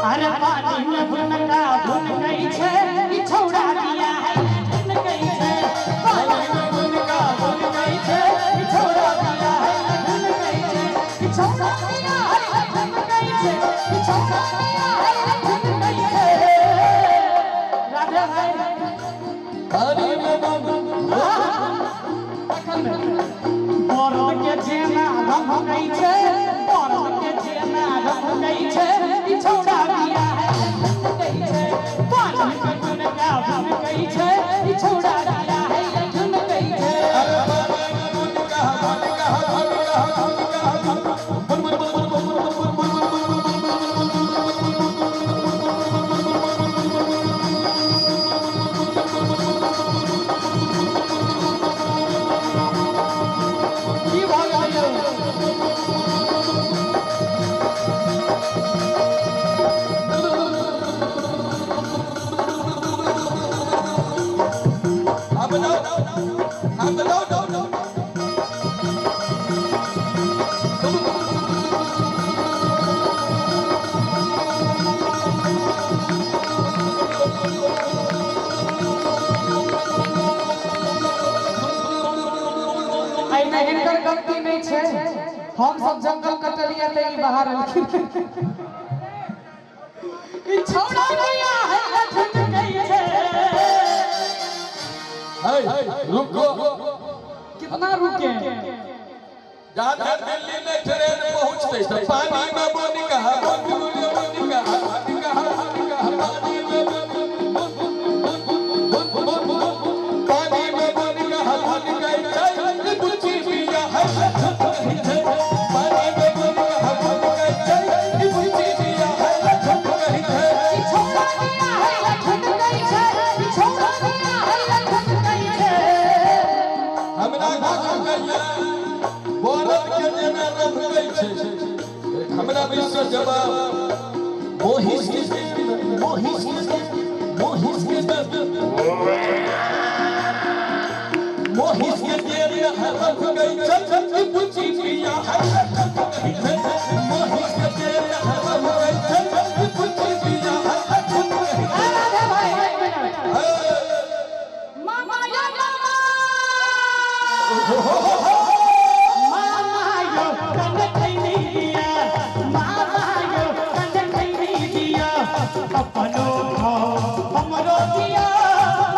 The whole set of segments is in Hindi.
अरे पानी में भुनका भुन गई छे ई छौड़ा दिया है भुन गई छे पानी में भुनका भुन गई छे ई छौड़ा दिया है भुन गई छे ई छौड़ा दिया है भुन गई छे ई छौड़ा दिया है भुन गई छे राधा है पानी में बरद के जेना रम गई छे बरद के जेना रम गई छे ई छौड़ा दिया है भुन गई छे पानी में भुनका भुन गई छे ई छौड़ा दिया है भुन गई छे अरे पानी में भुनका भुनका हिनकर गलती नहीं छे हम सब जंगल कटलिया ते ई बाहर अलखिन ई छौड़ा दिया है भुन गई छे रुको कितना रुके जाते दिल्ली में ट्रेन पहुंचते तो पानी में भुनका पानी में भुनका हमरा विश्व जवाब मोहिस के मोहिस के मोहिस के मोहिस के देर हरफ गई चल की पूछी पिया मोहिस के देर हरफ गई चल की पूछी पिया राधा भाई एक मिनट मामा या मामा अपनो खाओ हमरो दिया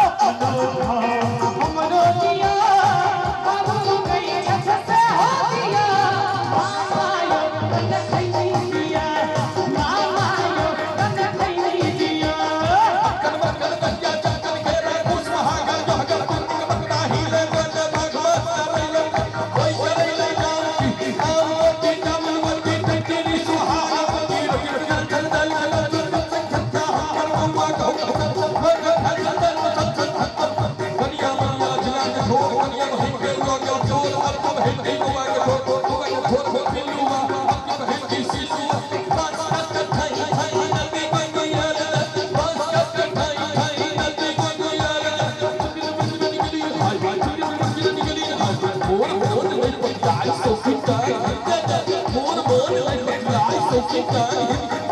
अपनो खाओ हमरो दिया बाबू गई छसे हो दिया मामा यो कन खैनी दिया मामा यो कन खैनी दिया कर्म कर क्या चक्कर के रे कुछ महागा जो हगर बंदा ही ले गन भगवत सरैले कोई सरैले जाती आओ की कमलवती तेरी सुहागवती चल चल चल so